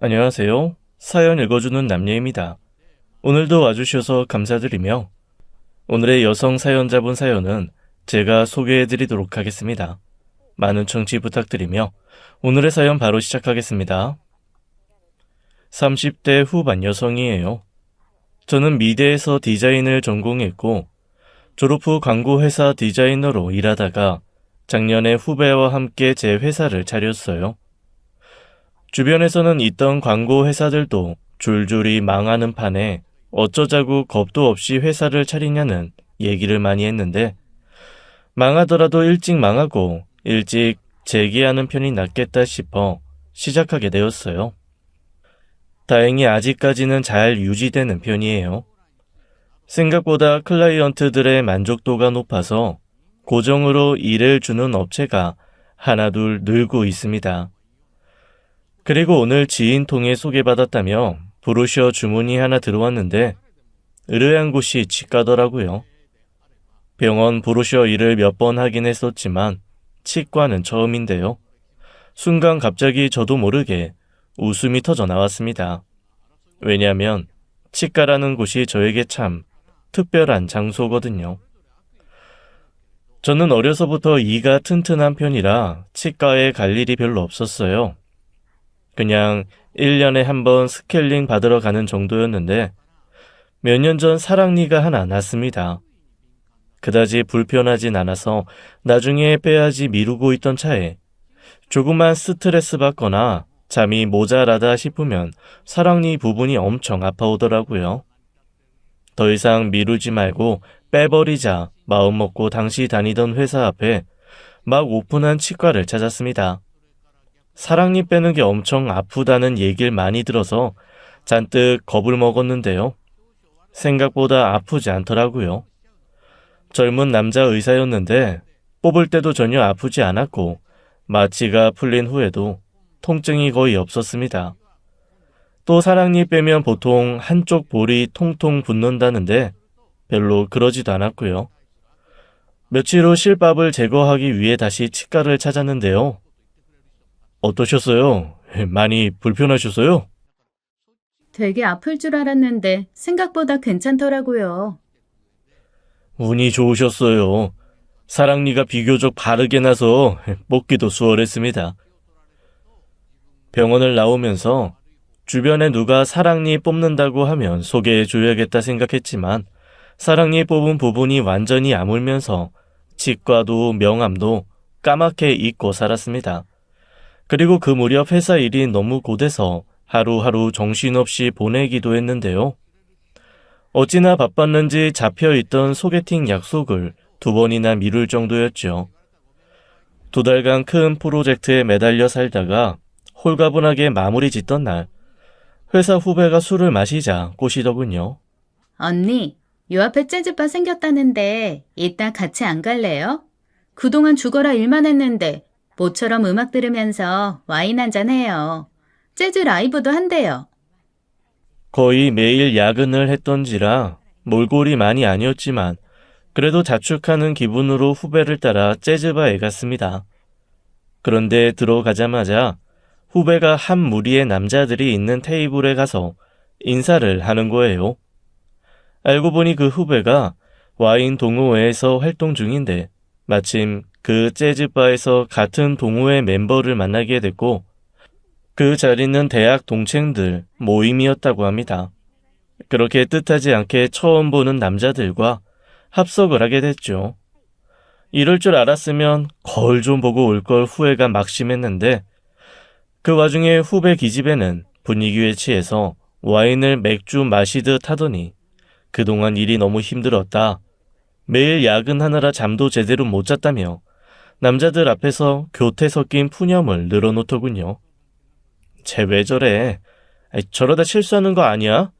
안녕하세요. 사연 읽어주는 남녀입니다. 오늘도 와주셔서 감사드리며 오늘의 여성 사연자분 사연은 제가 소개해드리도록 하겠습니다. 많은 청취 부탁드리며 오늘의 사연 바로 시작하겠습니다. 30대 후반 여성이에요. 저는 미대에서 디자인을 전공했고 졸업 후 광고회사 디자이너로 일하다가 작년에 후배와 함께 제 회사를 차렸어요. 주변에서는 있던 광고 회사들도 줄줄이 망하는 판에 어쩌자고 겁도 없이 회사를 차리냐는 얘기를 많이 했는데 망하더라도 일찍 망하고 일찍 재기하는 편이 낫겠다 싶어 시작하게 되었어요. 다행히 아직까지는 잘 유지되는 편이에요. 생각보다 클라이언트들의 만족도가 높아서 고정으로 일을 주는 업체가 하나둘 늘고 있습니다. 그리고 오늘 지인 통해 소개받았다며 브로셔 주문이 하나 들어왔는데 의뢰한 곳이 치과더라고요. 병원 브로셔 일을 몇 번 하긴 했었지만 치과는 처음인데요. 순간 갑자기 저도 모르게 웃음이 터져 나왔습니다. 왜냐하면 치과라는 곳이 저에게 참 특별한 장소거든요. 저는 어려서부터 이가 튼튼한 편이라 치과에 갈 일이 별로 없었어요. 그냥 1년에 한 번 스케일링 받으러 가는 정도였는데 몇 년 전 사랑니가 하나 났습니다. 그다지 불편하진 않아서 나중에 빼야지 미루고 있던 차에 조금만 스트레스 받거나 잠이 모자라다 싶으면 사랑니 부분이 엄청 아파오더라고요. 더 이상 미루지 말고 빼버리자 마음먹고 당시 다니던 회사 앞에 막 오픈한 치과를 찾았습니다. 사랑니 빼는 게 엄청 아프다는 얘기를 많이 들어서 잔뜩 겁을 먹었는데요. 생각보다 아프지 않더라고요. 젊은 남자 의사였는데 뽑을 때도 전혀 아프지 않았고 마취가 풀린 후에도 통증이 거의 없었습니다. 또 사랑니 빼면 보통 한쪽 볼이 통통 붓는다는데 별로 그러지도 않았고요. 며칠 후 실밥을 제거하기 위해 다시 치과를 찾았는데요. 어떠셨어요? 많이 불편하셨어요? 되게 아플 줄 알았는데 생각보다 괜찮더라고요. 운이 좋으셨어요. 사랑니가 비교적 바르게 나서 뽑기도 수월했습니다. 병원을 나오면서 주변에 누가 사랑니 뽑는다고 하면 소개해줘야겠다 생각했지만 사랑니 뽑은 부분이 완전히 아물면서 치과도 명암도 까맣게 잊고 살았습니다. 그리고 그 무렵 회사 일이 너무 고돼서 하루하루 정신없이 보내기도 했는데요. 어찌나 바빴는지 잡혀있던 소개팅 약속을 2번이나 미룰 정도였죠. 2달간 큰 프로젝트에 매달려 살다가 홀가분하게 마무리 짓던 날 회사 후배가 술을 마시자 꼬시더군요. 언니, 요 앞에 재즈바 생겼다는데 이따 같이 안 갈래요? 그동안 죽어라 일만 했는데 모처럼 음악 들으면서 와인 한잔 해요. 재즈 라이브도 한대요. 거의 매일 야근을 했던지라 몰골이 많이 아니었지만 그래도 자축하는 기분으로 후배를 따라 재즈바에 갔습니다. 그런데 들어가자마자 후배가 한 무리의 남자들이 있는 테이블에 가서 인사를 하는 거예요. 알고 보니 그 후배가 와인 동호회에서 활동 중인데 마침 그 재즈바에서 같은 동호회 멤버를 만나게 됐고 그 자리는 대학 동창들 모임이었다고 합니다. 그렇게 뜻하지 않게 처음 보는 남자들과 합석을 하게 됐죠. 이럴 줄 알았으면 거울 좀 보고 올 걸 후회가 막심했는데 그 와중에 후배 기집애는 분위기에 취해서 와인을 맥주 마시듯 하더니 그동안 일이 너무 힘들었다. 매일 야근하느라 잠도 제대로 못 잤다며 남자들 앞에서 교태 섞인 푸념을 늘어놓더군요. 쟤 왜 저래? 저러다 실수하는 거 아니야?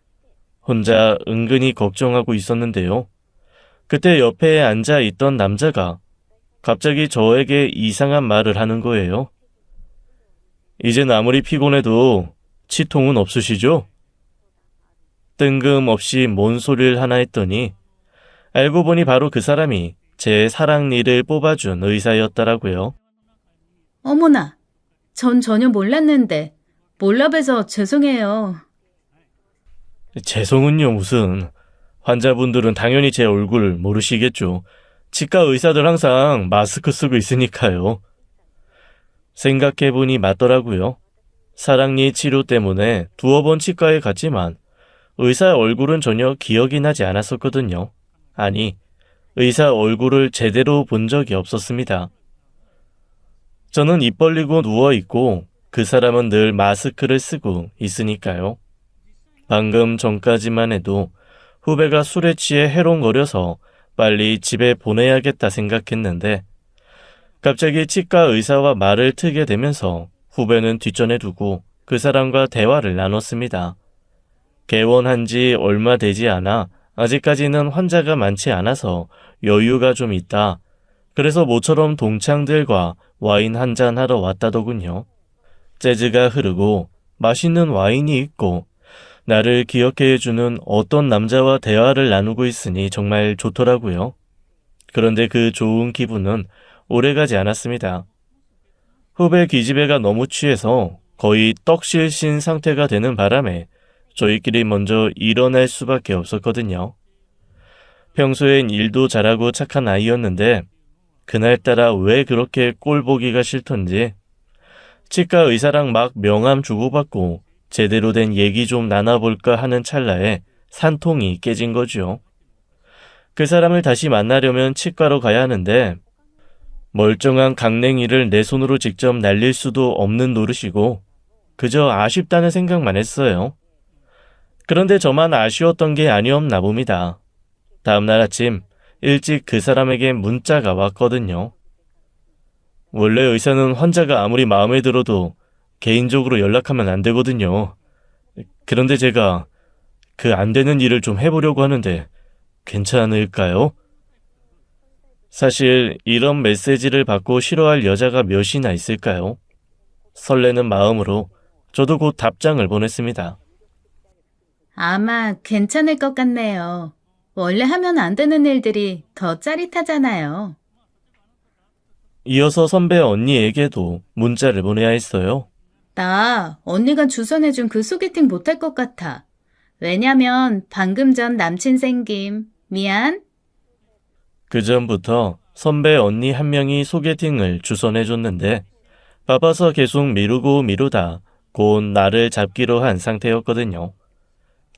혼자 은근히 걱정하고 있었는데요. 그때 옆에 앉아있던 남자가 갑자기 저에게 이상한 말을 하는 거예요. 이젠 아무리 피곤해도 치통은 없으시죠? 뜬금없이 뭔 소리를 하나 했더니 알고 보니 바로 그 사람이 제 사랑니를 뽑아준 의사였더라고요. 어머나, 전 전혀 몰랐는데 몰라 봬서 죄송해요. 죄송은요, 무슨. 환자분들은 당연히 제 얼굴 모르시겠죠. 치과 의사들 항상 마스크 쓰고 있으니까요. 생각해보니 맞더라고요. 사랑니 치료 때문에 두어 번 치과에 갔지만 의사 얼굴은 전혀 기억이 나지 않았었거든요. 아니, 의사 얼굴을 제대로 본 적이 없었습니다. 저는 입 벌리고 누워있고 그 사람은 늘 마스크를 쓰고 있으니까요. 방금 전까지만 해도 후배가 술에 취해 해롱거려서 빨리 집에 보내야겠다 생각했는데 갑자기 치과 의사와 말을 트게 되면서 후배는 뒷전에 두고 그 사람과 대화를 나눴습니다. 개원한 지 얼마 되지 않아 아직까지는 환자가 많지 않아서 여유가 좀 있다. 그래서 모처럼 동창들과 와인 한잔 하러 왔다더군요. 재즈가 흐르고 맛있는 와인이 있고 나를 기억해주는 어떤 남자와 대화를 나누고 있으니 정말 좋더라고요. 그런데 그 좋은 기분은 오래가지 않았습니다. 후배 기집애가 너무 취해서 거의 떡실신 상태가 되는 바람에 저희끼리 먼저 일어날 수밖에 없었거든요. 평소엔 일도 잘하고 착한 아이였는데 그날따라 왜 그렇게 꼴 보기가 싫던지 치과 의사랑 막 명함 주고받고 제대로 된 얘기 좀 나눠볼까 하는 찰나에 산통이 깨진 거죠. 그 사람을 다시 만나려면 치과로 가야 하는데 멀쩡한 강냉이를 내 손으로 직접 날릴 수도 없는 노릇이고 그저 아쉽다는 생각만 했어요. 그런데 저만 아쉬웠던 게 아니었나 봅니다. 다음날 아침 일찍 그 사람에게 문자가 왔거든요. 원래 의사는 환자가 아무리 마음에 들어도 개인적으로 연락하면 안 되거든요. 그런데 제가 그 안 되는 일을 좀 해보려고 하는데 괜찮을까요? 사실 이런 메시지를 받고 싫어할 여자가 몇이나 있을까요? 설레는 마음으로 저도 곧 답장을 보냈습니다. 아마 괜찮을 것 같네요. 원래 하면 안 되는 일들이 더 짜릿하잖아요. 이어서 선배 언니에게도 문자를 보내야 했어요. 나 언니가 주선해준 그 소개팅 못할 것 같아. 왜냐면 방금 전 남친 생김. 미안. 그 전부터 선배 언니 한 명이 소개팅을 주선해줬는데 바빠서 계속 미루고 미루다 곧 나를 잡기로 한 상태였거든요.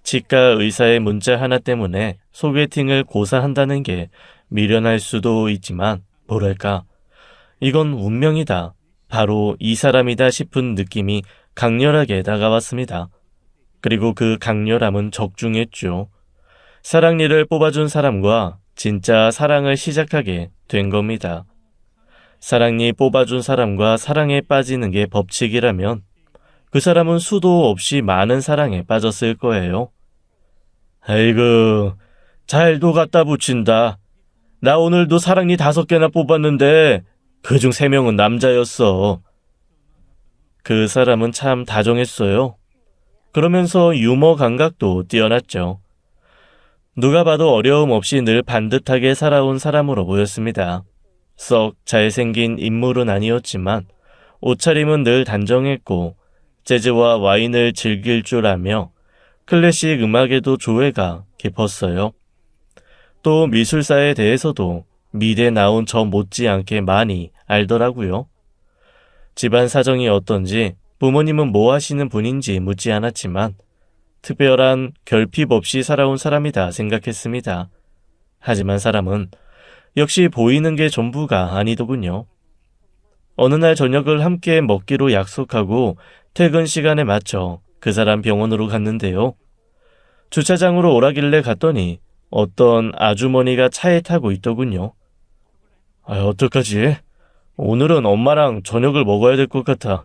치과 의사의 문자 하나 때문에 소개팅을 고사한다는 게 미련할 수도 있지만 뭐랄까 이건 운명이다. 바로 이 사람이다 싶은 느낌이 강렬하게 다가왔습니다. 그리고 그 강렬함은 적중했죠. 사랑니를 뽑아준 사람과 진짜 사랑을 시작하게 된 겁니다. 사랑니 뽑아준 사람과 사랑에 빠지는 게 법칙이라면 그 사람은 수도 없이 많은 사랑에 빠졌을 거예요. 아이고, 잘도 갖다 붙인다. 나 오늘도 사랑니 5개나 뽑았는데 그중 3명은 남자였어. 그 사람은 참 다정했어요. 그러면서 유머 감각도 뛰어났죠. 누가 봐도 어려움 없이 늘 반듯하게 살아온 사람으로 보였습니다. 썩 잘생긴 인물은 아니었지만 옷차림은 늘 단정했고 재즈와 와인을 즐길 줄 알며 클래식 음악에도 조예가 깊었어요. 또 미술사에 대해서도 미대 나온 저 못지않게 많이 알더라고요. 집안 사정이 어떤지 부모님은 뭐 하시는 분인지 묻지 않았지만 특별한 결핍 없이 살아온 사람이다 생각했습니다. 하지만 사람은 역시 보이는 게 전부가 아니더군요. 어느 날 저녁을 함께 먹기로 약속하고 퇴근 시간에 맞춰 그 사람 병원으로 갔는데요. 주차장으로 오라길래 갔더니 어떤 아주머니가 차에 타고 있더군요. 어떡하지? 오늘은 엄마랑 저녁을 먹어야 될 것 같아.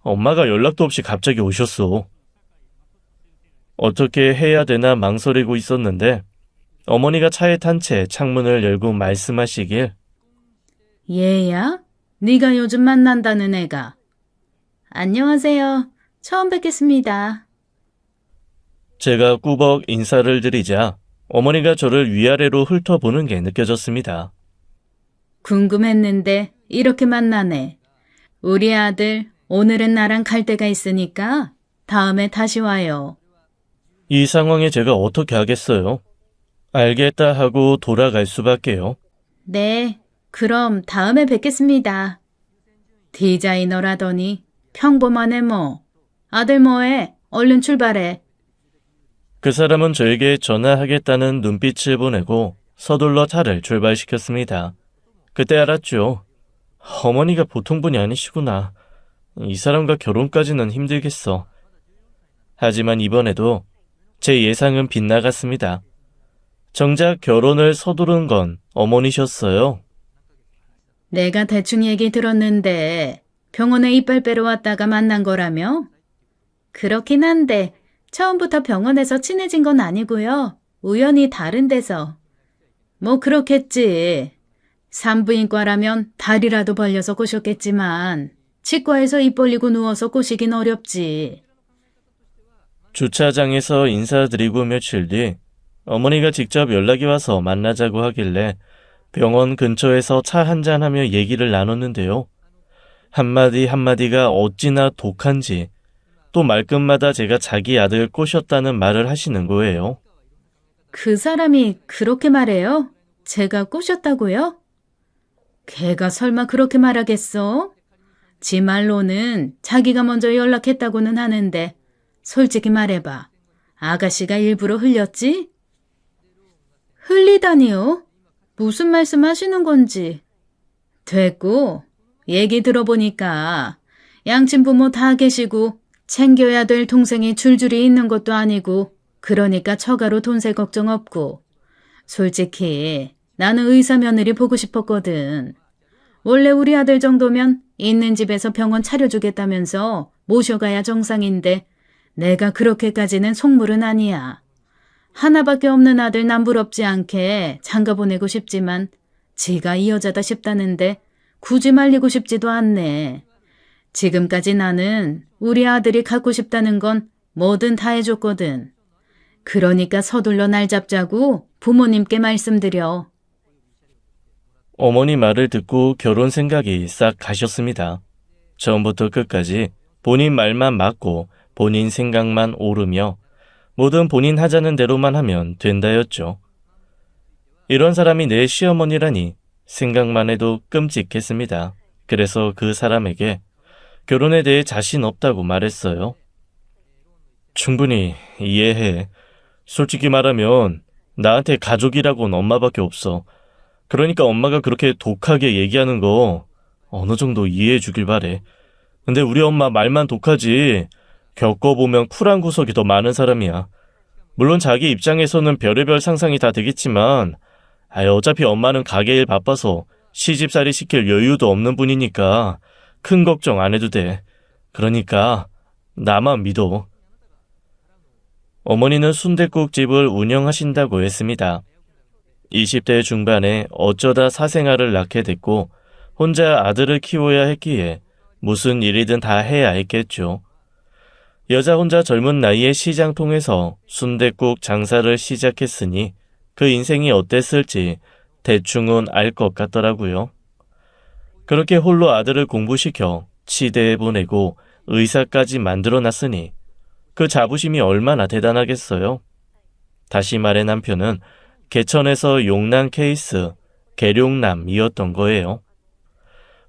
엄마가 연락도 없이 갑자기 오셨어. 어떻게 해야 되나 망설이고 있었는데 어머니가 차에 탄 채 창문을 열고 말씀하시길 얘야? 네가 요즘 만난다는 애가. 안녕하세요. 처음 뵙겠습니다. 제가 꾸벅 인사를 드리자 어머니가 저를 위아래로 훑어보는 게 느껴졌습니다. 궁금했는데 이렇게 만나네. 우리 아들 오늘은 나랑 갈 데가 있으니까 다음에 다시 와요. 이 상황에 제가 어떻게 하겠어요? 알겠다 하고 돌아갈 수밖에요. 네, 그럼 다음에 뵙겠습니다. 디자이너라더니 평범하네 뭐. 아들 뭐해? 얼른 출발해. 그 사람은 저에게 전화하겠다는 눈빛을 보내고 서둘러 차를 출발시켰습니다. 그때 알았죠. 어머니가 보통 분이 아니시구나. 이 사람과 결혼까지는 힘들겠어. 하지만 이번에도 제 예상은 빗나갔습니다. 정작 결혼을 서두른 건 어머니셨어요. 내가 대충 얘기 들었는데 병원에 이빨 빼러 왔다가 만난 거라며? 그렇긴 한데 처음부터 병원에서 친해진 건 아니고요. 우연히 다른 데서. 뭐 그렇겠지. 산부인과라면 다리라도 벌려서 꼬셨겠지만 치과에서 입 벌리고 누워서 꼬시긴 어렵지. 주차장에서 인사드리고 며칠 뒤 어머니가 직접 연락이 와서 만나자고 하길래 병원 근처에서 차 한잔하며 얘기를 나눴는데요. 한마디 한마디가 어찌나 독한지 또 말끝마다 제가 자기 아들 꼬셨다는 말을 하시는 거예요. 그 사람이 그렇게 말해요? 제가 꼬셨다고요? 걔가 설마 그렇게 말하겠어? 지 말로는 자기가 먼저 연락했다고는 하는데 솔직히 말해봐. 아가씨가 일부러 흘렸지? 흘리다니요? 무슨 말씀 하시는 건지. 됐고, 얘기 들어보니까 양친 부모 다 계시고 챙겨야 될 동생이 줄줄이 있는 것도 아니고 그러니까 처가로 돈 셀 걱정 없고 솔직히 나는 의사 며느리 보고 싶었거든. 원래 우리 아들 정도면 있는 집에서 병원 차려주겠다면서 모셔가야 정상인데 내가 그렇게까지는 속물은 아니야. 하나밖에 없는 아들 남 부럽지 않게 장가 보내고 싶지만 지가 이 여자다 싶다는데 굳이 말리고 싶지도 않네. 지금까지 나는 우리 아들이 갖고 싶다는 건 뭐든 다 해줬거든. 그러니까 서둘러 날 잡자고 부모님께 말씀드려. 어머니 말을 듣고 결혼 생각이 싹 가셨습니다. 처음부터 끝까지 본인 말만 맞고 본인 생각만 오르며 뭐든 본인 하자는 대로만 하면 된다였죠. 이런 사람이 내 시어머니라니 생각만 해도 끔찍했습니다. 그래서 그 사람에게 결혼에 대해 자신 없다고 말했어요. 충분히 이해해. 솔직히 말하면 나한테 가족이라고는 엄마밖에 없어. 그러니까 엄마가 그렇게 독하게 얘기하는 거 어느 정도 이해해 주길 바래. 근데 우리 엄마 말만 독하지 겪어보면 쿨한 구석이 더 많은 사람이야. 물론 자기 입장에서는 별의별 상상이 다 되겠지만 어차피 엄마는 가게 일 바빠서 시집살이 시킬 여유도 없는 분이니까 큰 걱정 안 해도 돼. 그러니까 나만 믿어. 어머니는 순댓국집을 운영하신다고 했습니다. 20대 중반에 어쩌다 사생아를 낳게 됐고 혼자 아들을 키워야 했기에 무슨 일이든 다 해야 했겠죠. 여자 혼자 젊은 나이에 시장통에서 순댓국 장사를 시작했으니 그 인생이 어땠을지 대충은 알 것 같더라고요. 그렇게 홀로 아들을 공부시켜 치대에 보내고 의사까지 만들어놨으니 그 자부심이 얼마나 대단하겠어요. 다시 말해 남편은 개천에서 용난 케이스, 계룡남이었던 거예요.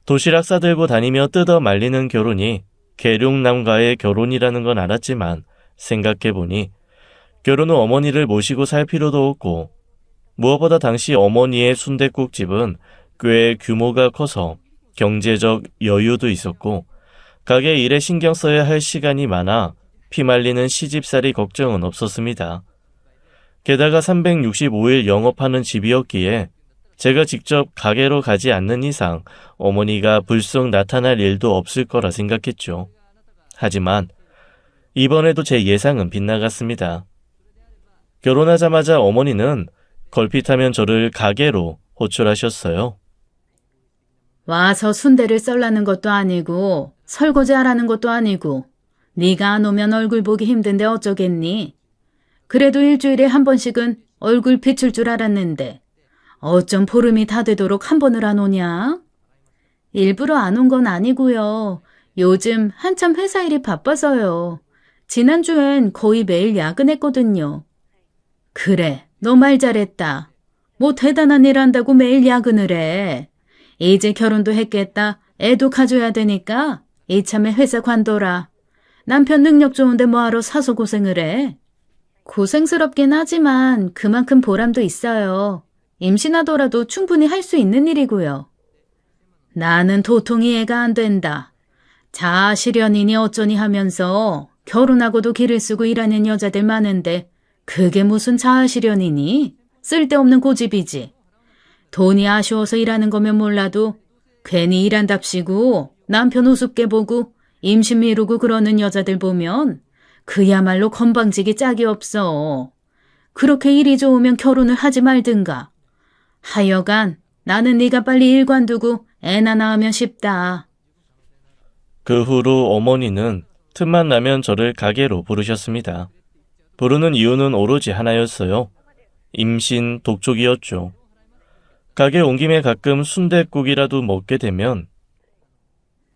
도시락 싸들고 다니며 뜯어 말리는 결혼이 계룡남과의 결혼이라는 건 알았지만 생각해보니 결혼 후 어머니를 모시고 살 필요도 없고 무엇보다 당시 어머니의 순댓국집은 꽤 규모가 커서 경제적 여유도 있었고 가게 일에 신경 써야 할 시간이 많아 피말리는 시집살이 걱정은 없었습니다. 게다가 365일 영업하는 집이었기에 제가 직접 가게로 가지 않는 이상 어머니가 불쑥 나타날 일도 없을 거라 생각했죠. 하지만 이번에도 제 예상은 빗나갔습니다. 결혼하자마자 어머니는 걸핏하면 저를 가게로 호출하셨어요. 와서 순대를 썰라는 것도 아니고 설거지 하라는 것도 아니고 네가 안 오면 얼굴 보기 힘든데 어쩌겠니? 그래도 일주일에 한 번씩은 얼굴 비출 줄 알았는데 어쩜 보름이 다 되도록 한 번을 안 오냐? 일부러 안 온 건 아니고요. 요즘 한참 회사 일이 바빠서요. 지난주엔 거의 매일 야근했거든요. 그래, 너 말 잘했다. 뭐 대단한 일 한다고 매일 야근을 해. 이제 결혼도 했겠다. 애도 가져야 되니까 이참에 회사 관둬라. 남편 능력 좋은데 뭐하러 사서 고생을 해. 고생스럽긴 하지만 그만큼 보람도 있어요. 임신하더라도 충분히 할 수 있는 일이고요. 나는 도통히 이해가 안 된다. 자아실현이니 어쩌니 하면서 결혼하고도 기를 쓰고 일하는 여자들 많은데 그게 무슨 자아실현이니? 쓸데없는 고집이지. 돈이 아쉬워서 일하는 거면 몰라도 괜히 일한답시고 남편 우습게 보고 임신 미루고 그러는 여자들 보면 그야말로 건방지기 짝이 없어. 그렇게 일이 좋으면 결혼을 하지 말든가. 하여간 나는 네가 빨리 일 관두고 애나 낳으면 싶다. 그 후로 어머니는 틈만 나면 저를 가게로 부르셨습니다. 부르는 이유는 오로지 하나였어요. 임신 독촉이었죠. 가게 온 김에 가끔 순댓국이라도 먹게 되면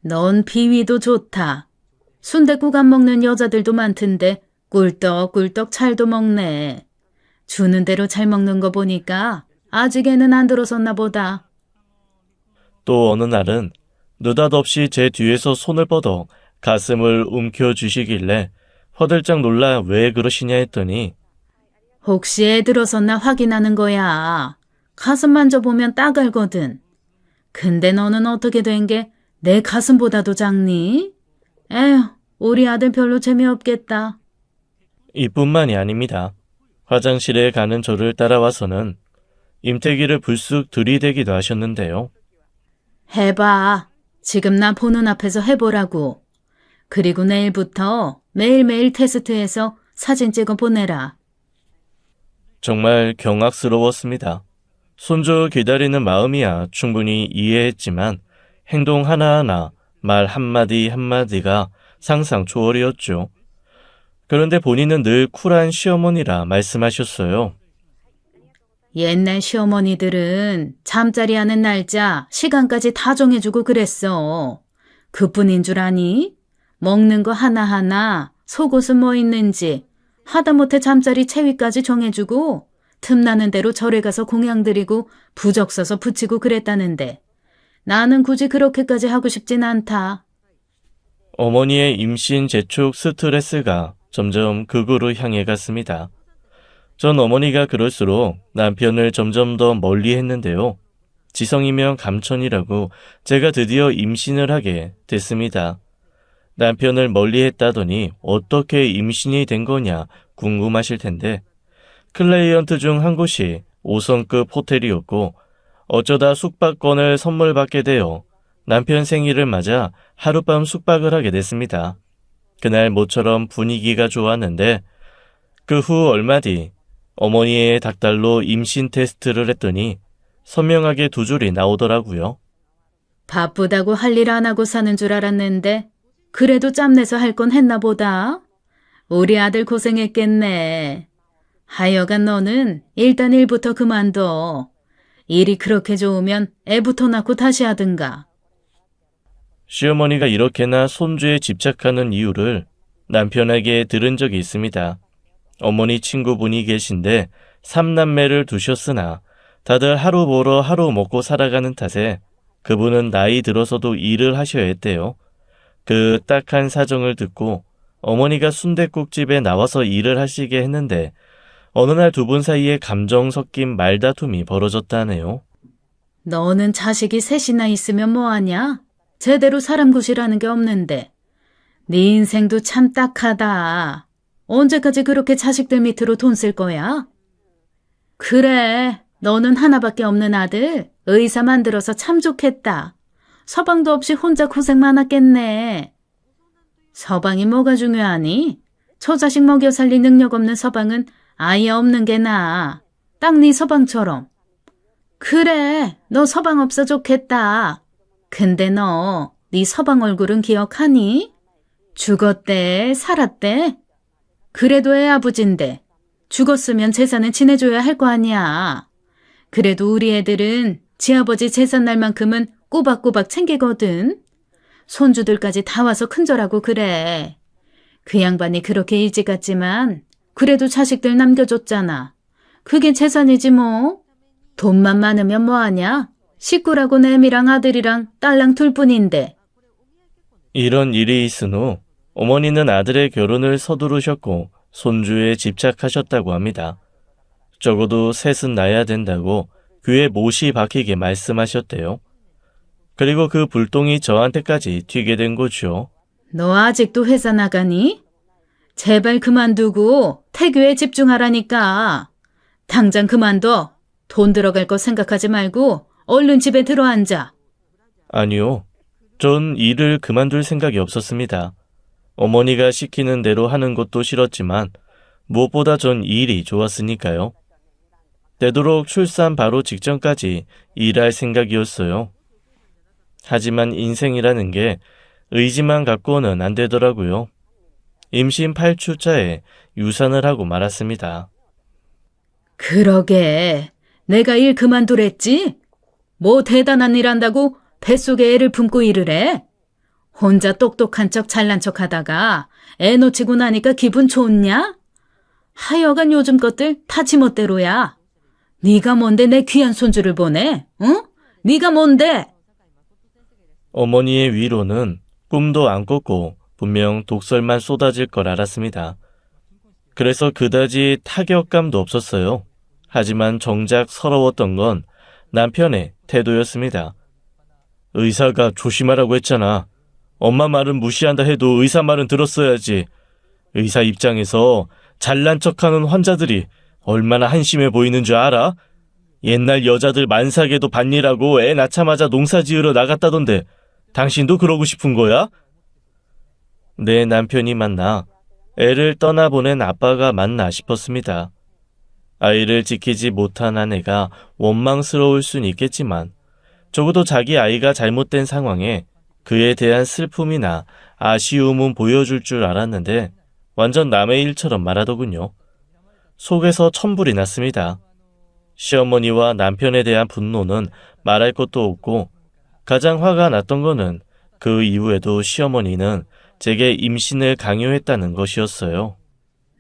넌 비위도 좋다. 순댓국 안 먹는 여자들도 많던데 꿀떡꿀떡 잘도 먹네. 주는 대로 잘 먹는 거 보니까 아직 애는 안 들어섰나 보다. 또 어느 날은 느닷없이 제 뒤에서 손을 뻗어 가슴을 움켜쥐시길래 허들짝 놀라 왜 그러시냐 했더니 혹시 애 들어섰나 확인하는 거야. 가슴 만져보면 딱 알거든. 근데 너는 어떻게 된 게 내 가슴보다도 작니? 에휴, 우리 아들 별로 재미없겠다. 이뿐만이 아닙니다. 화장실에 가는 저를 따라와서는 임태기를 불쑥 들이대기도 하셨는데요. 해봐. 지금 나 보는 앞에서 해보라고. 그리고 내일부터 매일매일 테스트해서 사진 찍어 보내라. 정말 경악스러웠습니다. 손주 기다리는 마음이야 충분히 이해했지만 행동 하나하나, 말 한마디 한마디가 상상 초월이었죠. 그런데 본인은 늘 쿨한 시어머니라 말씀하셨어요. 옛날 시어머니들은 잠자리 하는 날짜, 시간까지 다 정해주고 그랬어. 그뿐인 줄 아니? 먹는 거 하나하나, 속옷은 뭐 있는지, 하다못해 잠자리 체위까지 정해주고 틈나는 대로 절에 가서 공양 드리고 부적 써서 붙이고 그랬다는데 나는 굳이 그렇게까지 하고 싶진 않다. 어머니의 임신 재촉 스트레스가 점점 극으로 향해 갔습니다. 전 어머니가 그럴수록 남편을 점점 더 멀리 했는데요. 지성이면 감천이라고 제가 드디어 임신을 하게 됐습니다. 남편을 멀리 했다더니 어떻게 임신이 된 거냐 궁금하실 텐데 클라이언트 중 한 곳이 5성급 호텔이었고 어쩌다 숙박권을 선물 받게 되어 남편 생일을 맞아 하룻밤 숙박을 하게 됐습니다. 그날 모처럼 분위기가 좋았는데 그 후 얼마 뒤 어머니의 닭달로 임신 테스트를 했더니 선명하게 두 줄이 나오더라고요. 바쁘다고 할 일 안 하고 사는 줄 알았는데 그래도 짬내서 할 건 했나 보다. 우리 아들 고생했겠네. 하여간 너는 일단 일부터 그만둬. 일이 그렇게 좋으면 애부터 낳고 다시 하든가. 시어머니가 이렇게나 손주에 집착하는 이유를 남편에게 들은 적이 있습니다. 어머니 친구분이 계신데 3남매를 두셨으나 다들 하루 벌어 하루 먹고 살아가는 탓에 그분은 나이 들어서도 일을 하셔야 했대요. 그 딱한 사정을 듣고 어머니가 순댓국집에 나와서 일을 하시게 했는데 어느 날 두 분 사이에 감정 섞인 말다툼이 벌어졌다네요. 너는 자식이 셋이나 있으면 뭐하냐? 제대로 사람 구실하는 게 없는데. 네 인생도 참 딱하다. 언제까지 그렇게 자식들 밑으로 돈 쓸 거야? 그래, 너는 하나밖에 없는 아들 의사 만들어서 참 좋겠다. 서방도 없이 혼자 고생 많았겠네. 서방이 뭐가 중요하니? 저 자식 먹여 살릴 능력 없는 서방은 아예 없는 게 나아. 딱 네 서방처럼. 그래, 너 서방 없어 좋겠다. 근데 너, 네 서방 얼굴은 기억하니? 죽었대, 살았대? 그래도 애 아버지인데 죽었으면 재산은 지내줘야 할 거 아니야. 그래도 우리 애들은 지아버지 재산 날만큼은 꼬박꼬박 챙기거든. 손주들까지 다 와서 큰절하고 그래. 그 양반이 그렇게 일찍 갔지만 그래도 자식들 남겨줬잖아. 그게 재산이지 뭐. 돈만 많으면 뭐하냐? 식구라고 애미랑 아들이랑 딸랑 둘뿐인데. 이런 일이 있은 후 어머니는 아들의 결혼을 서두르셨고 손주에 집착하셨다고 합니다. 적어도 셋은 낳아야 된다고 귀에 못이 박히게 말씀하셨대요. 그리고 그 불똥이 저한테까지 튀게 된 거죠. 너 아직도 회사 나가니? 제발 그만두고 태교에 집중하라니까. 당장 그만둬. 돈 들어갈 거 생각하지 말고 얼른 집에 들어앉아. 아니요. 전 일을 그만둘 생각이 없었습니다. 어머니가 시키는 대로 하는 것도 싫었지만 무엇보다 전 일이 좋았으니까요. 되도록 출산 바로 직전까지 일할 생각이었어요. 하지만 인생이라는 게 의지만 갖고는 안 되더라고요. 임신 8주차에 유산을 하고 말았습니다. 그러게. 내가 일 그만두랬지? 뭐 대단한 일 한다고 뱃속에 애를 품고 일을 해? 혼자 똑똑한 척 잘난 척 하다가 애 놓치고 나니까 기분 좋냐? 하여간 요즘 것들 다 지멋대로야. 네가 뭔데 내 귀한 손주를 보내? 응? 네가 뭔데? 어머니의 위로는 꿈도 안 꿨고 분명 독설만 쏟아질 걸 알았습니다. 그래서 그다지 타격감도 없었어요. 하지만 정작 서러웠던 건 남편의 태도였습니다. 의사가 조심하라고 했잖아. 엄마 말은 무시한다 해도 의사 말은 들었어야지. 의사 입장에서 잘난 척하는 환자들이 얼마나 한심해 보이는 줄 알아? 옛날 여자들 만삭에도 밭일하고 애 낳자마자 농사 지으러 나갔다던데 당신도 그러고 싶은 거야? 내 남편이 맞나 애를 떠나보낸 아빠가 맞나 싶었습니다. 아이를 지키지 못한 아내가 원망스러울 순 있겠지만 적어도 자기 아이가 잘못된 상황에 그에 대한 슬픔이나 아쉬움은 보여줄 줄 알았는데 완전 남의 일처럼 말하더군요. 속에서 천불이 났습니다. 시어머니와 남편에 대한 분노는 말할 것도 없고 가장 화가 났던 거는 그 이후에도 시어머니는 제게 임신을 강요했다는 것이었어요.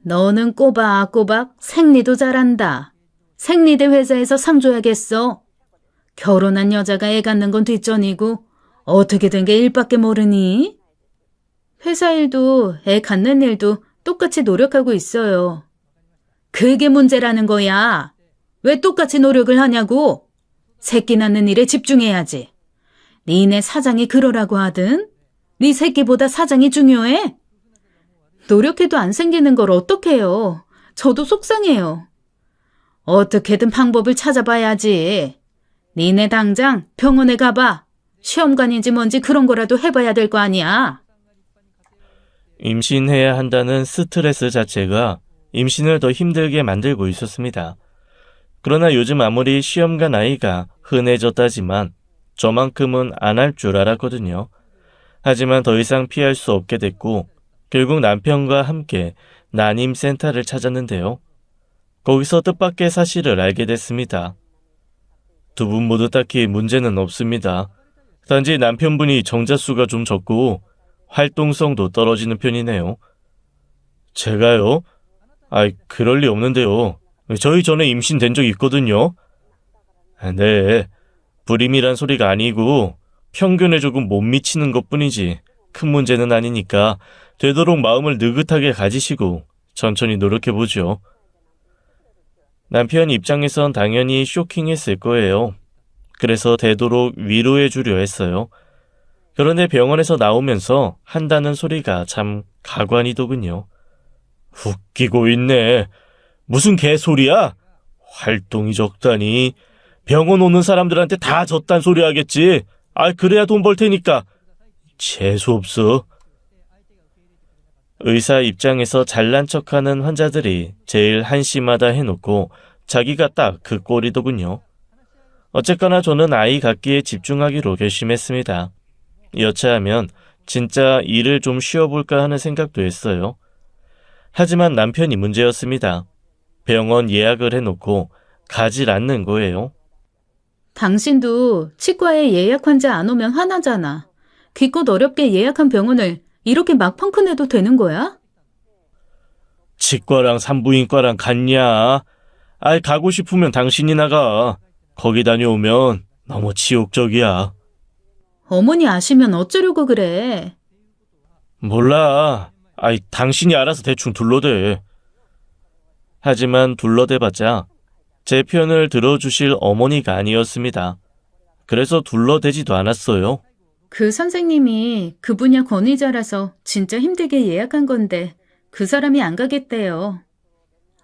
너는 꼬박꼬박 생리도 잘한다. 생리대 회사에서 상 줘야겠어. 결혼한 여자가 애 갖는 건 뒷전이고 어떻게 된 게 일밖에 모르니? 회사 일도 애 갖는 일도 똑같이 노력하고 있어요. 그게 문제라는 거야. 왜 똑같이 노력을 하냐고. 새끼 낳는 일에 집중해야지. 니네 사장이 그러라고 하든 네 새끼보다 사장이 중요해? 노력해도 안 생기는 걸 어떡해요. 저도 속상해요. 어떻게든 방법을 찾아봐야지. 니네 당장 병원에 가봐. 시험관인지 뭔지 그런 거라도 해봐야 될 거 아니야. 임신해야 한다는 스트레스 자체가 임신을 더 힘들게 만들고 있었습니다. 그러나 요즘 아무리 시험관 아이가 흔해졌다지만 저만큼은 안 할 줄 알았거든요. 하지만 더 이상 피할 수 없게 됐고 결국 남편과 함께 난임센터를 찾았는데요. 거기서 뜻밖의 사실을 알게 됐습니다. 두 분 모두 딱히 문제는 없습니다. 단지 남편분이 정자수가 좀 적고 활동성도 떨어지는 편이네요. 제가요? 그럴 리 없는데요. 저희 전에 임신된 적 있거든요. 네, 불임이란 소리가 아니고 평균에 조금 못 미치는 것뿐이지 큰 문제는 아니니까 되도록 마음을 느긋하게 가지시고 천천히 노력해보죠. 남편 입장에선 당연히 쇼킹했을 거예요. 그래서 되도록 위로해주려 했어요. 그런데 병원에서 나오면서 한다는 소리가 참 가관이더군요. 웃기고 있네. 무슨 개소리야? 활동이 적다니. 병원 오는 사람들한테 다 졌단 소리 하겠지. 그래야 돈 벌 테니까. 재수없어. 의사 입장에서 잘난 척하는 환자들이 제일 한심하다 해놓고 자기가 딱 그 꼴이더군요. 어쨌거나 저는 아이 갖기에 집중하기로 결심했습니다. 여차하면 진짜 일을 좀 쉬어볼까 하는 생각도 했어요. 하지만 남편이 문제였습니다. 병원 예약을 해놓고 가질 않는 거예요. 당신도 치과에 예약 환자 안 오면 화나잖아. 기껏 어렵게 예약한 병원을 이렇게 막 펑크내도 되는 거야? 치과랑 산부인과랑 같냐? 아이, 가고 싶으면 당신이 나가. 거기 다녀오면 너무 치욕적이야. 어머니 아시면 어쩌려고 그래. 몰라. 아이, 당신이 알아서 대충 둘러대. 하지만 둘러대봤자 제 편을 들어주실 어머니가 아니었습니다. 그래서 둘러대지도 않았어요. 그 선생님이 그 분야 권위자라서 진짜 힘들게 예약한 건데 그 사람이 안 가겠대요.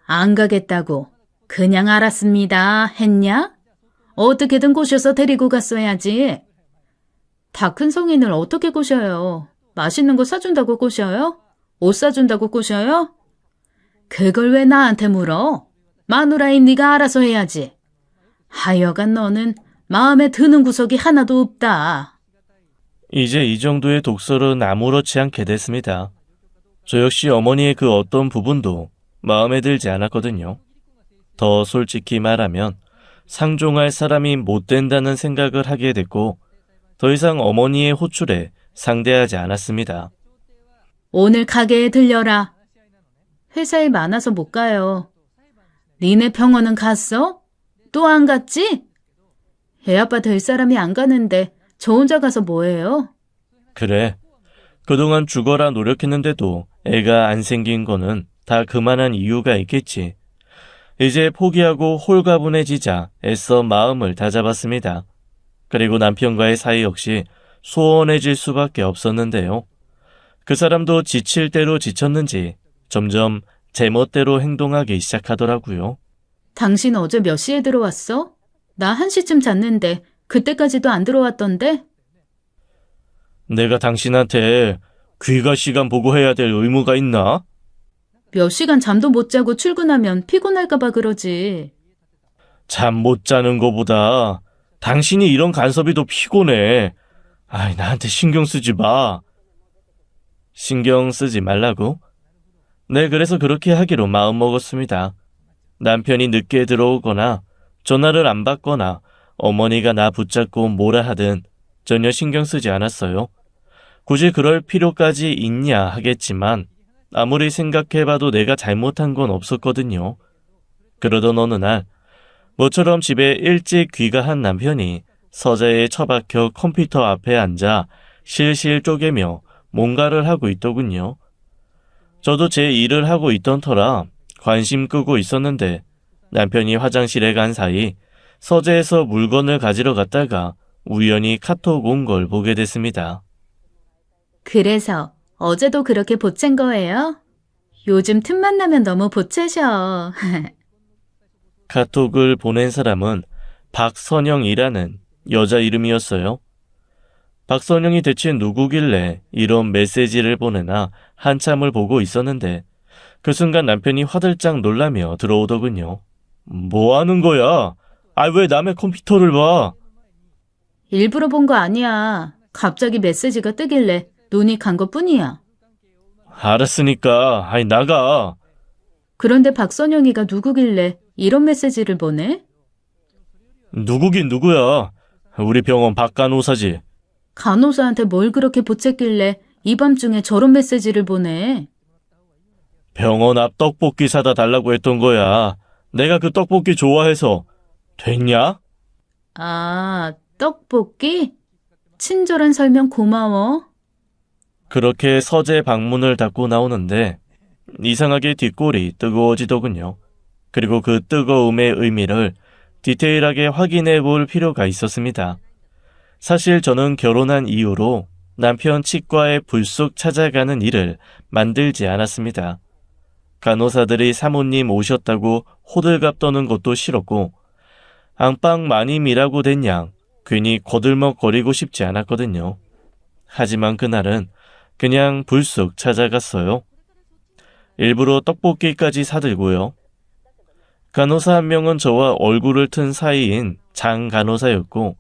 안 가겠다고 그냥 알았습니다 했냐? 어떻게든 꼬셔서 데리고 갔어야지. 다 큰 성인을 어떻게 꼬셔요? 맛있는 거 사준다고 꼬셔요? 옷 사준다고 꼬셔요? 그걸 왜 나한테 물어? 마누라인 네가 알아서 해야지. 하여간 너는 마음에 드는 구석이 하나도 없다. 이제 이 정도의 독설은 아무렇지 않게 됐습니다. 저 역시 어머니의 그 어떤 부분도 마음에 들지 않았거든요. 더 솔직히 말하면 상종할 사람이 못 된다는 생각을 하게 됐고 더 이상 어머니의 호출에 상대하지 않았습니다. 오늘 가게에 들려라. 회사에 많아서 못 가요. 니네 병원은 갔어? 또 안 갔지? 애아빠 될 사람이 안 가는데 저 혼자 가서 뭐해요? 그래. 그동안 죽어라 노력했는데도 애가 안 생긴 거는 다 그만한 이유가 있겠지. 이제 포기하고 홀가분해지자 애써 마음을 다잡았습니다. 그리고 남편과의 사이 역시 소원해질 수밖에 없었는데요. 그 사람도 지칠 대로 지쳤는지 점점 제멋대로 행동하기 시작하더라고요. 당신 어제 몇 시에 들어왔어? 나 1시쯤 잤는데 그때까지도 안 들어왔던데? 내가 당신한테 귀가 시간 보고 해야 될 의무가 있나? 몇 시간 잠도 못 자고 출근하면 피곤할까봐 그러지. 잠 못 자는 거보다 당신이 이런 간섭이 더 피곤해. 아이, 나한테 신경 쓰지 마. 신경 쓰지 말라고? 네, 그래서 그렇게 하기로 마음먹었습니다. 남편이 늦게 들어오거나 전화를 안 받거나 어머니가 나 붙잡고 뭐라 하든 전혀 신경 쓰지 않았어요. 굳이 그럴 필요까지 있냐 하겠지만 아무리 생각해봐도 내가 잘못한 건 없었거든요. 그러던 어느 날 모처럼 집에 일찍 귀가한 남편이 서재에 처박혀 컴퓨터 앞에 앉아 실실 쪼개며 뭔가를 하고 있더군요. 저도 제 일을 하고 있던 터라 관심 끄고 있었는데 남편이 화장실에 간 사이 서재에서 물건을 가지러 갔다가 우연히 카톡 온 걸 보게 됐습니다. 그래서 어제도 그렇게 보챈 거예요? 요즘 틈만 나면 너무 보채셔. 카톡을 보낸 사람은 박선영이라는 여자 이름이었어요. 박선영이 대체 누구길래 이런 메시지를 보내나 한참을 보고 있었는데 그 순간 남편이 화들짝 놀라며 들어오더군요. 뭐 하는 거야? 아, 왜 남의 컴퓨터를 봐? 일부러 본 거 아니야. 갑자기 메시지가 뜨길래 눈이 간 것뿐이야. 알았으니까, 아이, 나가. 그런데 박선영이가 누구길래 이런 메시지를 보내? 누구긴 누구야. 우리 병원 박간호사지. 간호사한테 뭘 그렇게 보챘길래 이 밤중에 저런 메시지를 보내? 병원 앞 떡볶이 사다 달라고 했던 거야. 내가 그 떡볶이 좋아해서. 됐냐? 아, 떡볶이? 친절한 설명 고마워. 그렇게 서재 방문을 닫고 나오는데 이상하게 뒷골이 뜨거워지더군요. 그리고 그 뜨거움의 의미를 디테일하게 확인해 볼 필요가 있었습니다. 사실 저는 결혼한 이후로 남편 치과에 불쑥 찾아가는 일을 만들지 않았습니다. 간호사들이 사모님 오셨다고 호들갑 떠는 것도 싫었고 앙빵 마님이라고 된 양 괜히 거들먹거리고 싶지 않았거든요. 하지만 그날은 그냥 불쑥 찾아갔어요. 일부러 떡볶이까지 사들고요. 간호사 한 명은 저와 얼굴을 튼 사이인 장 간호사였고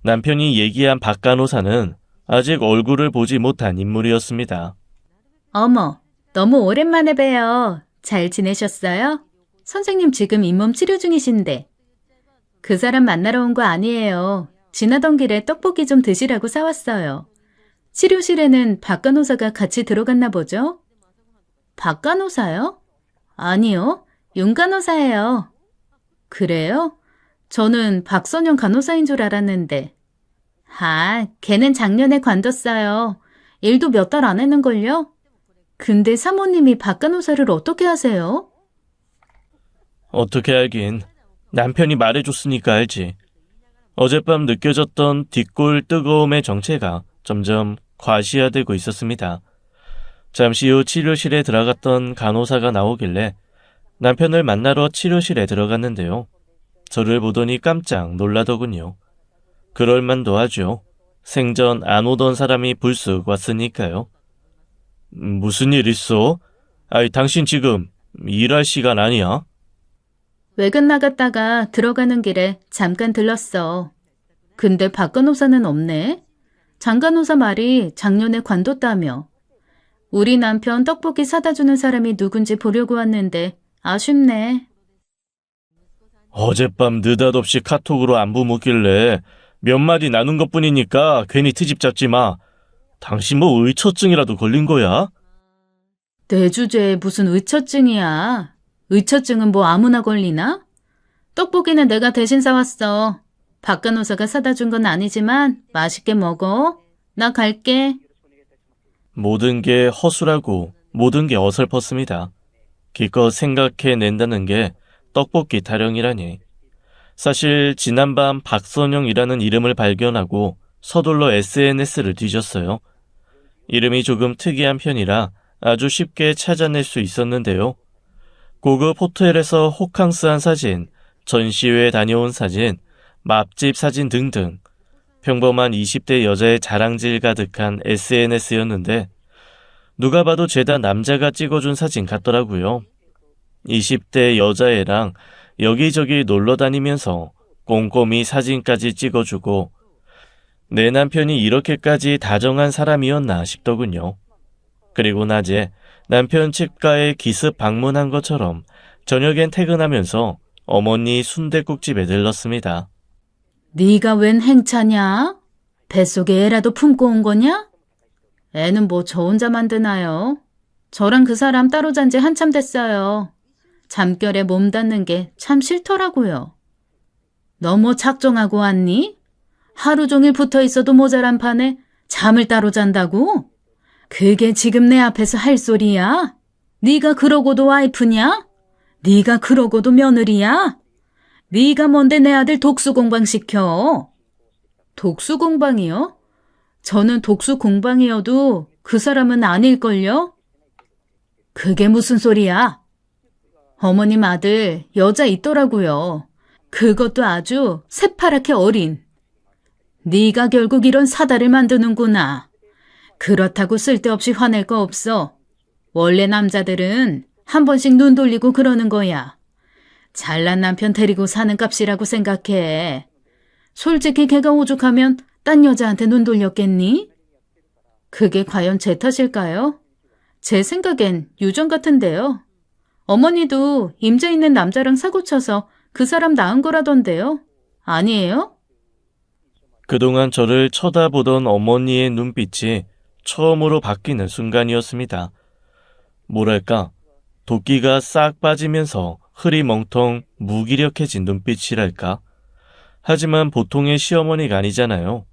남편이 얘기한 박 간호사는 아직 얼굴을 보지 못한 인물이었습니다. 어머, 너무 오랜만에 봬요. 잘 지내셨어요? 선생님 지금 잇몸 치료 중이신데. 그 사람 만나러 온 거 아니에요. 지나던 길에 떡볶이 좀 드시라고 사왔어요. 치료실에는 박 간호사가 같이 들어갔나 보죠? 박 간호사요? 아니요, 윤 간호사예요. 그래요? 저는 박선영 간호사인 줄 알았는데. 아, 걔는 작년에 관뒀어요. 일도 몇 달 안 했는걸요? 근데 사모님이 박 간호사를 어떻게 하세요? 어떻게 알긴. 남편이 말해줬으니까 알지. 어젯밤 느껴졌던 뒷골 뜨거움의 정체가 점점 과시화되고 있었습니다. 잠시 후 치료실에 들어갔던 간호사가 나오길래 남편을 만나러 치료실에 들어갔는데요. 저를 보더니 깜짝 놀라더군요. 그럴만도 하죠. 생전 안 오던 사람이 불쑥 왔으니까요. 무슨 일 있어? 아이, 당신 지금 일할 시간 아니야? 외근 나갔다가 들어가는 길에 잠깐 들렀어. 근데 박 간호사는 없네. 장 간호사 말이 작년에 관뒀다며. 우리 남편 떡볶이 사다 주는 사람이 누군지 보려고 왔는데 아쉽네. 어젯밤 느닷없이 카톡으로 안부 묻길래 몇 마디 나눈 것뿐이니까 괜히 트집 잡지 마. 당신 뭐 의처증이라도 걸린 거야? 내 주제에 무슨 의처증이야. 의처증은 뭐 아무나 걸리나? 떡볶이는 내가 대신 사왔어. 박 간호사가 사다 준 건 아니지만 맛있게 먹어. 나 갈게. 모든 게 허술하고 모든 게 어설펐습니다. 기껏 생각해낸다는 게 떡볶이 타령이라니. 사실 지난밤 박선영이라는 이름을 발견하고 서둘러 SNS를 뒤졌어요. 이름이 조금 특이한 편이라 아주 쉽게 찾아낼 수 있었는데요. 고급 호텔에서 호캉스한 사진, 전시회 다녀온 사진, 맛집 사진 등등 평범한 20대 여자의 자랑질 가득한 SNS였는데 누가 봐도 죄다 남자가 찍어준 사진 같더라고요. 20대 여자애랑 여기저기 놀러 다니면서 꼼꼼히 사진까지 찍어주고 내 남편이 이렇게까지 다정한 사람이었나 싶더군요. 그리고 낮에 남편 치과에 기습 방문한 것처럼 저녁엔 퇴근하면서 어머니 순댓국집에 들렀습니다. 네가 웬 행차냐? 뱃속에 애라도 품고 온 거냐? 애는 뭐 저 혼자 만드나요? 저랑 그 사람 따로 잔 지 한참 됐어요. 잠결에 몸 닿는 게 참 싫더라고요. 너 뭐 작정하고 왔니? 하루 종일 붙어 있어도 모자란 판에 잠을 따로 잔다고? 그게 지금 내 앞에서 할 소리야? 네가 그러고도 와이프냐? 네가 그러고도 며느리야? 네가 뭔데 내 아들 독수공방 시켜? 독수공방이요? 저는 독수공방이어도 그 사람은 아닐걸요? 그게 무슨 소리야? 어머님 아들 여자 있더라고요. 그것도 아주 새파랗게 어린. 네가 결국 이런 사다를 만드는구나. 그렇다고 쓸데없이 화낼 거 없어. 원래 남자들은 한 번씩 눈 돌리고 그러는 거야. 잘난 남편 데리고 사는 값이라고 생각해. 솔직히 걔가 오죽하면 딴 여자한테 눈 돌렸겠니? 그게 과연 제 탓일까요? 제 생각엔 유전 같은데요. 어머니도 임자 있는 남자랑 사고쳐서 그 사람 낳은 거라던데요. 아니에요? 그동안 저를 쳐다보던 어머니의 눈빛이 처음으로 바뀌는 순간이었습니다. 뭐랄까, 도끼가 싹 빠지면서 흐리멍텅 무기력해진 눈빛이랄까. 하지만 보통의 시어머니가 아니잖아요.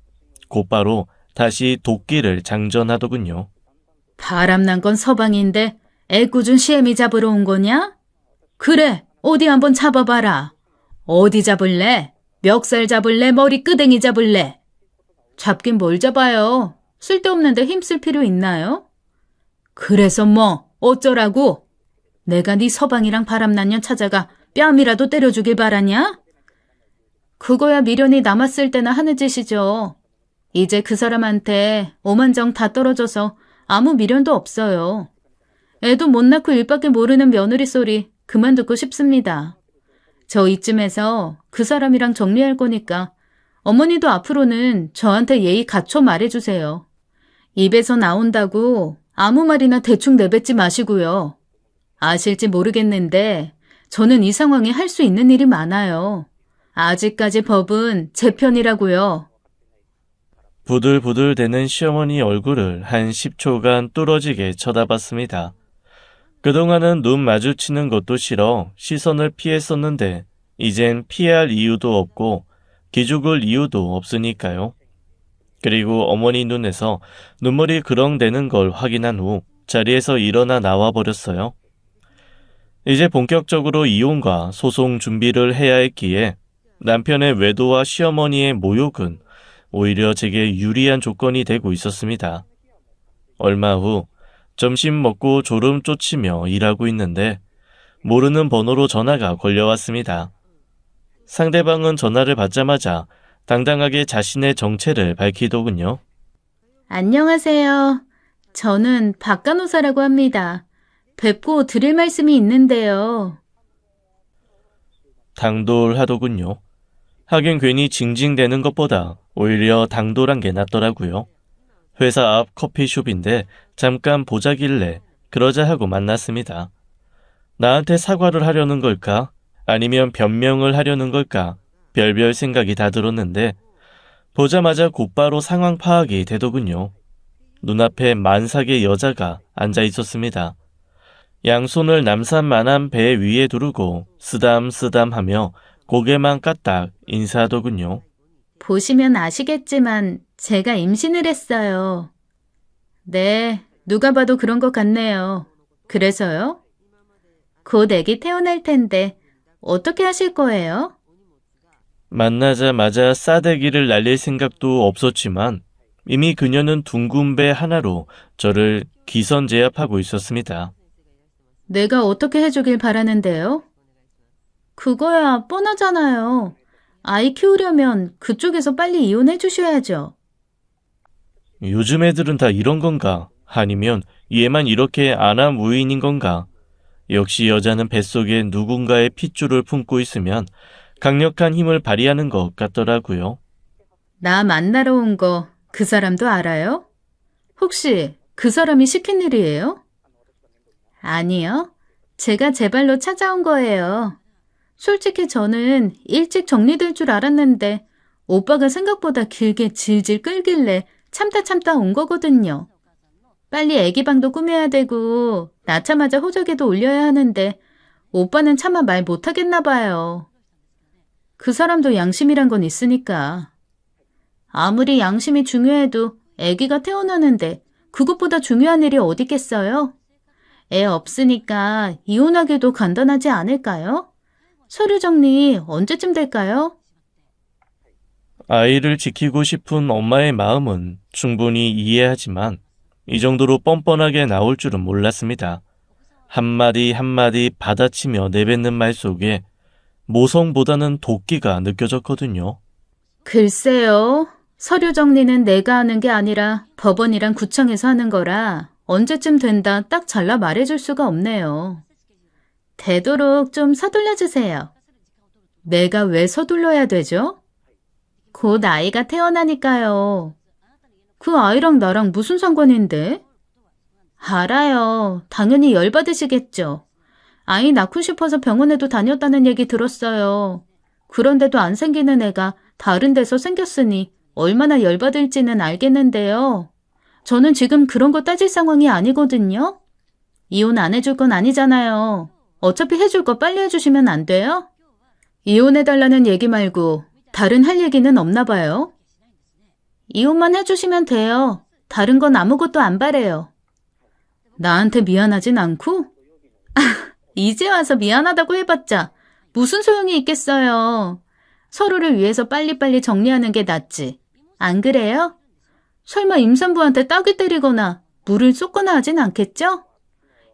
곧바로 다시 도끼를 장전하더군요. 바람난 건 서방인데 애꿎은 시애미 잡으러 온 거냐? 그래, 어디 한번 잡아봐라. 어디 잡을래? 멱살 잡을래? 머리 끄댕이 잡을래? 잡긴 뭘 잡아요. 쓸데없는데 힘쓸 필요 있나요? 그래서 뭐 어쩌라고? 내가 네 서방이랑 바람난 년 찾아가 뺨이라도 때려주길 바라냐? 그거야 미련이 남았을 때나 하는 짓이죠. 이제 그 사람한테 오만정 다 떨어져서 아무 미련도 없어요. 애도 못 낳고 일밖에 모르는 며느리 소리 그만 듣고 싶습니다. 저 이쯤에서 그 사람이랑 정리할 거니까 어머니도 앞으로는 저한테 예의 갖춰 말해주세요. 입에서 나온다고 아무 말이나 대충 내뱉지 마시고요. 아실지 모르겠는데 저는 이 상황에 할 수 있는 일이 많아요. 아직까지 법은 제 편이라고요. 부들부들 대는 시어머니 얼굴을 한 10초간 뚫어지게 쳐다봤습니다. 그동안은 눈 마주치는 것도 싫어 시선을 피했었는데 이젠 피할 이유도 없고 기죽을 이유도 없으니까요. 그리고 어머니 눈에서 눈물이 그렁대는 걸 확인한 후 자리에서 일어나 나와 버렸어요. 이제 본격적으로 이혼과 소송 준비를 해야 했기에 남편의 외도와 시어머니의 모욕은 오히려 제게 유리한 조건이 되고 있었습니다. 얼마 후 점심 먹고 졸음 쫓으며 일하고 있는데 모르는 번호로 전화가 걸려왔습니다. 상대방은 전화를 받자마자 당당하게 자신의 정체를 밝히더군요. 안녕하세요. 저는 박간호사라고 합니다. 뵙고 드릴 말씀이 있는데요. 당돌하더군요. 하긴 괜히 징징대는 것보다 오히려 당돌한 게 낫더라고요. 회사 앞 커피숍인데 잠깐 보자길래 그러자 하고 만났습니다. 나한테 사과를 하려는 걸까? 아니면 변명을 하려는 걸까? 별별 생각이 다 들었는데 보자마자 곧바로 상황 파악이 되더군요. 눈앞에 만삭의 여자가 앉아 있었습니다. 양손을 남산만한 배 위에 두르고 쓰담쓰담하며 고개만 까딱 인사하더군요. 보시면 아시겠지만 제가 임신을 했어요. 네, 누가 봐도 그런 것 같네요. 그래서요? 곧 아기 태어날 텐데 어떻게 하실 거예요? 만나자마자 싸대기를 날릴 생각도 없었지만 이미 그녀는 둥근 배 하나로 저를 기선제압하고 있었습니다. 내가 어떻게 해주길 바라는데요? 그거야 뻔하잖아요. 아이 키우려면 그쪽에서 빨리 이혼해 주셔야죠. 요즘 애들은 다 이런 건가? 아니면 얘만 이렇게 아나무인인 건가? 역시 여자는 뱃속에 누군가의 핏줄을 품고 있으면 강력한 힘을 발휘하는 것 같더라고요. 나 만나러 온 거 그 사람도 알아요? 혹시 그 사람이 시킨 일이에요? 아니요. 제가 제 발로 찾아온 거예요. 솔직히 저는 일찍 정리될 줄 알았는데 오빠가 생각보다 길게 질질 끌길래 참다 온 거거든요. 빨리 애기 방도 꾸며야 되고 낳자마자 호적에도 올려야 하는데 오빠는 차마 말 못하겠나 봐요. 그 사람도 양심이란 건 있으니까. 아무리 양심이 중요해도 애기가 태어나는데 그것보다 중요한 일이 어디 있겠어요? 애 없으니까 이혼하기도 간단하지 않을까요? 서류 정리 언제쯤 될까요? 아이를 지키고 싶은 엄마의 마음은 충분히 이해하지만 이 정도로 뻔뻔하게 나올 줄은 몰랐습니다. 한마디 한마디 받아치며 내뱉는 말 속에 모성보다는 도끼가 느껴졌거든요. 글쎄요. 서류 정리는 내가 하는 게 아니라 법원이랑 구청에서 하는 거라 언제쯤 된다 딱 잘라 말해줄 수가 없네요. 되도록 좀 서둘러 주세요. 내가 왜 서둘러야 되죠? 곧 아이가 태어나니까요. 그 아이랑 나랑 무슨 상관인데? 알아요. 당연히 열받으시겠죠. 아이 낳고 싶어서 병원에도 다녔다는 얘기 들었어요. 그런데도 안 생기는 애가 다른 데서 생겼으니 얼마나 열받을지는 알겠는데요. 저는 지금 그런 거 따질 상황이 아니거든요. 이혼 안 해줄 건 아니잖아요. 어차피 해줄 거 빨리 해주시면 안 돼요? 이혼해달라는 얘기 말고 다른 할 얘기는 없나 봐요. 이혼만 해주시면 돼요. 다른 건 아무것도 안 바래요. 나한테 미안하진 않고? 이제 와서 미안하다고 해봤자 무슨 소용이 있겠어요. 서로를 위해서 빨리빨리 정리하는 게 낫지. 안 그래요? 설마 임산부한테 따귀 때리거나 물을 쏟거나 하진 않겠죠?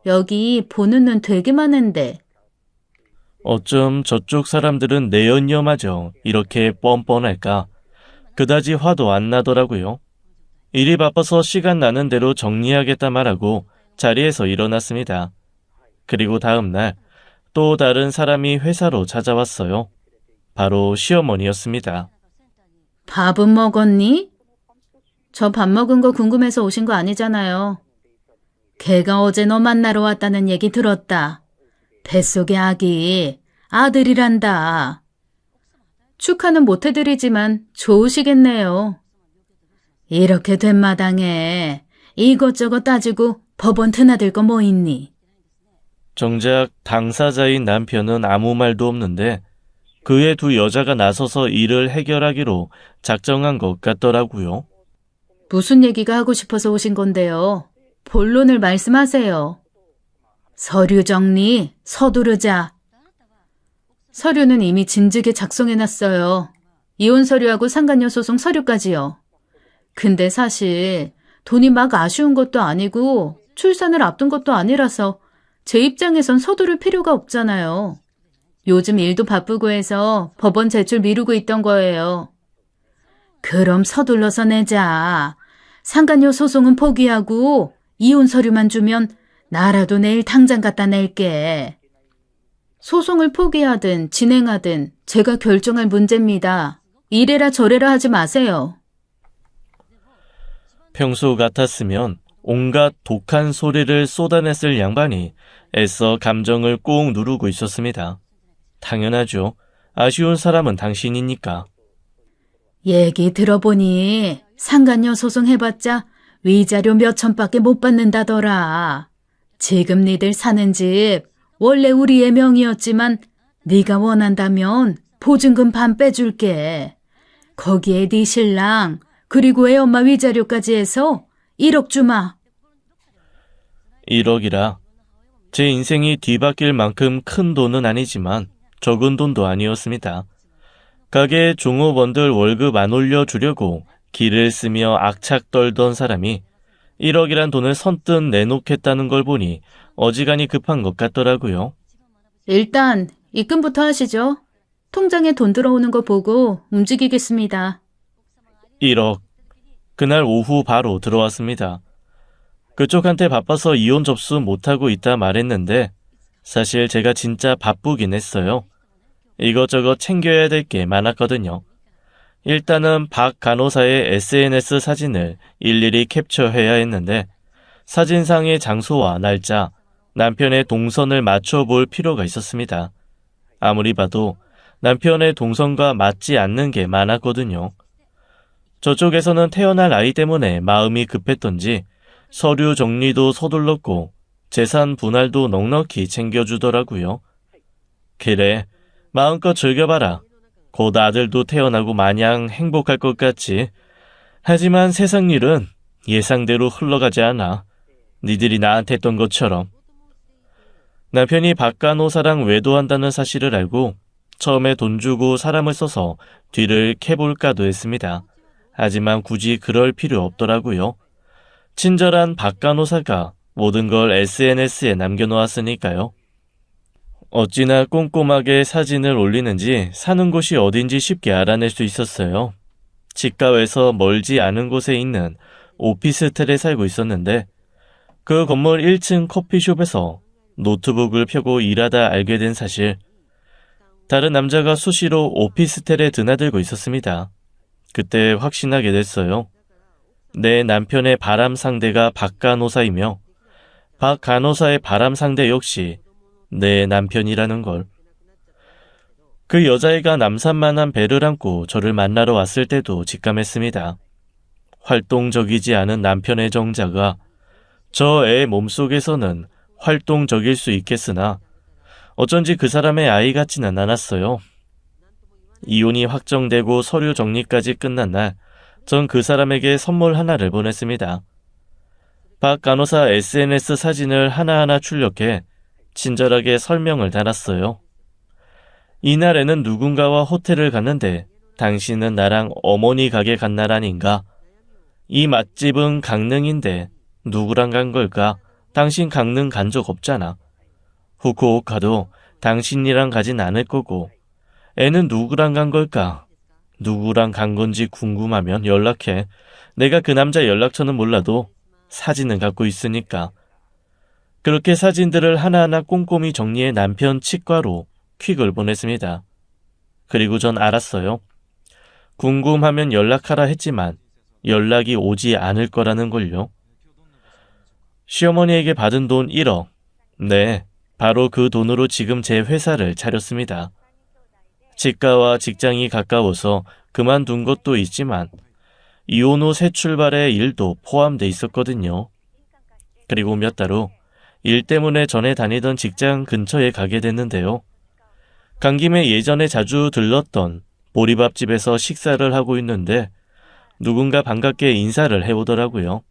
여기 보는 눈 되게 많은데. 어쩜 저쪽 사람들은 내연녀마저 이렇게 뻔뻔할까? 그다지 화도 안 나더라고요. 일이 바빠서 시간 나는 대로 정리하겠다 말하고 자리에서 일어났습니다. 그리고 다음 날 또 다른 사람이 회사로 찾아왔어요. 바로 시어머니였습니다. 밥은 먹었니? 저 밥 먹은 거 궁금해서 오신 거 아니잖아요. 걔가 어제 너 만나러 왔다는 얘기 들었다. 뱃속의 아기, 아들이란다. 축하는 못 해드리지만 좋으시겠네요. 이렇게 된 마당에 이것저것 따지고 법원 드나들 거 뭐 있니? 정작 당사자인 남편은 아무 말도 없는데 그의 두 여자가 나서서 일을 해결하기로 작정한 것 같더라고요. 무슨 얘기가 하고 싶어서 오신 건데요? 본론을 말씀하세요. 서류 정리, 서두르자. 서류는 이미 진즉에 작성해놨어요. 이혼 서류하고 상간녀 소송 서류까지요. 근데 사실 돈이 막 아쉬운 것도 아니고 출산을 앞둔 것도 아니라서 제 입장에선 서두를 필요가 없잖아요. 요즘 일도 바쁘고 해서 법원 제출 미루고 있던 거예요. 그럼 서둘러서 내자. 상간녀 소송은 포기하고 이혼 서류만 주면 나라도 내일 당장 갖다 낼게. 소송을 포기하든 진행하든 제가 결정할 문제입니다. 이래라 저래라 하지 마세요. 평소 같았으면 온갖 독한 소리를 쏟아냈을 양반이 애써 감정을 꾹 누르고 있었습니다. 당연하죠. 아쉬운 사람은 당신이니까. 얘기 들어보니 상간녀 소송 해봤자 위자료 몇 천밖에 못 받는다더라. 지금 니들 사는 집 원래 우리의 명의였지만 네가 원한다면 보증금 반 빼줄게. 거기에 네 신랑 그리고 애 엄마 위자료까지 해서 1억 주마. 1억이라 제 인생이 뒤바뀔 만큼 큰 돈은 아니지만 적은 돈도 아니었습니다. 가게 종업원들 월급 안 올려주려고 기를 쓰며 악착 떨던 사람이 1억이란 돈을 선뜻 내놓겠다는 걸 보니 어지간히 급한 것 같더라고요. 일단 입금부터 하시죠. 통장에 돈 들어오는 거 보고 움직이겠습니다. 1억. 그날 오후 바로 들어왔습니다. 그쪽한테 바빠서 이혼 접수 못하고 있다 말했는데 사실 제가 진짜 바쁘긴 했어요. 이것저것 챙겨야 될 게 많았거든요. 일단은 박 간호사의 SNS 사진을 일일이 캡처해야 했는데 사진상의 장소와 날짜, 남편의 동선을 맞춰볼 필요가 있었습니다. 아무리 봐도 남편의 동선과 맞지 않는 게 많았거든요. 저쪽에서는 태어날 아이 때문에 마음이 급했던지 서류 정리도 서둘렀고 재산 분할도 넉넉히 챙겨주더라고요. 그래, 마음껏 즐겨봐라. 곧 아들도 태어나고 마냥 행복할 것 같지. 하지만 세상 일은 예상대로 흘러가지 않아. 니들이 나한테 했던 것처럼. 남편이 박간호사랑 외도한다는 사실을 알고 처음에 돈 주고 사람을 써서 뒤를 캐볼까도 했습니다. 하지만 굳이 그럴 필요 없더라고요. 친절한 박간호사가 모든 걸 SNS에 남겨놓았으니까요. 어찌나 꼼꼼하게 사진을 올리는지 사는 곳이 어딘지 쉽게 알아낼 수 있었어요. 집값에서 멀지 않은 곳에 있는 오피스텔에 살고 있었는데 그 건물 1층 커피숍에서 노트북을 펴고 일하다 알게 된 사실. 다른 남자가 수시로 오피스텔에 드나들고 있었습니다. 그때 확신하게 됐어요. 내 남편의 바람 상대가 박 간호사이며 박 간호사의 바람 상대 역시 내 남편이라는 걸. 그 여자애가 남산만한 배를 안고 저를 만나러 왔을 때도 직감했습니다. 활동적이지 않은 남편의 정자가 저 애 몸속에서는 활동적일 수 있겠으나 어쩐지 그 사람의 아이 같지는 않았어요. 이혼이 확정되고 서류 정리까지 끝난 날, 전 그 사람에게 선물 하나를 보냈습니다. 박 간호사 SNS 사진을 하나하나 출력해 친절하게 설명을 달았어요. 이날에는 누군가와 호텔을 갔는데 당신은 나랑 어머니 가게 간 날 아닌가? 이 맛집은 강릉인데 누구랑 간 걸까? 당신 강릉 간 적 없잖아. 후쿠오카도 당신이랑 가진 않을 거고 애는 누구랑 간 걸까? 누구랑 간 건지 궁금하면 연락해. 내가 그 남자 연락처는 몰라도 사진은 갖고 있으니까. 그렇게 사진들을 하나하나 꼼꼼히 정리해 남편 치과로 퀵을 보냈습니다. 그리고 전 알았어요. 궁금하면 연락하라 했지만 연락이 오지 않을 거라는 걸요. 시어머니에게 받은 돈 1억. 네, 바로 그 돈으로 지금 제 회사를 차렸습니다. 치과와 직장이 가까워서 그만둔 것도 있지만 이혼 후 새 출발의 일도 포함돼 있었거든요. 그리고 몇 달 후 일 때문에 전에 다니던 직장 근처에 가게 됐는데요. 간 김에 예전에 자주 들렀던 보리밥집에서 식사를 하고 있는데 누군가 반갑게 인사를 해오더라고요.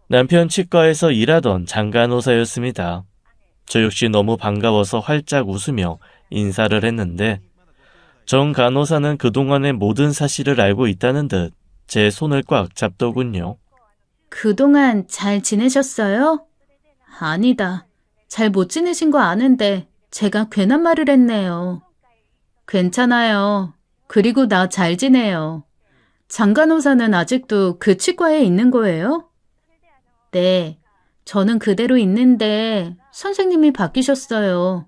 남편 치과에서 일하던 장간호사였습니다. 저 역시 너무 반가워서 활짝 웃으며 인사를 했는데 정 간호사는 그동안의 모든 사실을 알고 있다는 듯 제 손을 꽉 잡더군요. 그동안 잘 지내셨어요? 아니다. 잘 못 지내신 거 아는데 제가 괜한 말을 했네요. 괜찮아요. 그리고 나 잘 지내요. 장간호사는 아직도 그 치과에 있는 거예요? 네. 저는 그대로 있는데 선생님이 바뀌셨어요.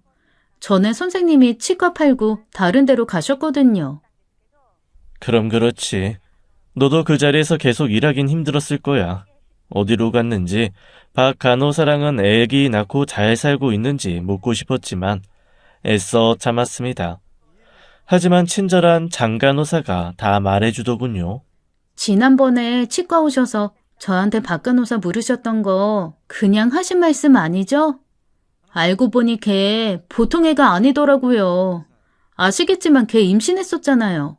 전에 선생님이 치과 팔고 다른 데로 가셨거든요. 그럼 그렇지. 너도 그 자리에서 계속 일하긴 힘들었을 거야. 어디로 갔는지, 박 간호사랑은 애기 낳고 잘 살고 있는지 묻고 싶었지만 애써 참았습니다. 하지만 친절한 장 간호사가 다 말해주더군요. 지난번에 치과 오셔서 저한테 박간호사 물으셨던 거 그냥 하신 말씀 아니죠? 알고 보니 걔 보통 애가 아니더라고요. 아시겠지만 걔 임신했었잖아요.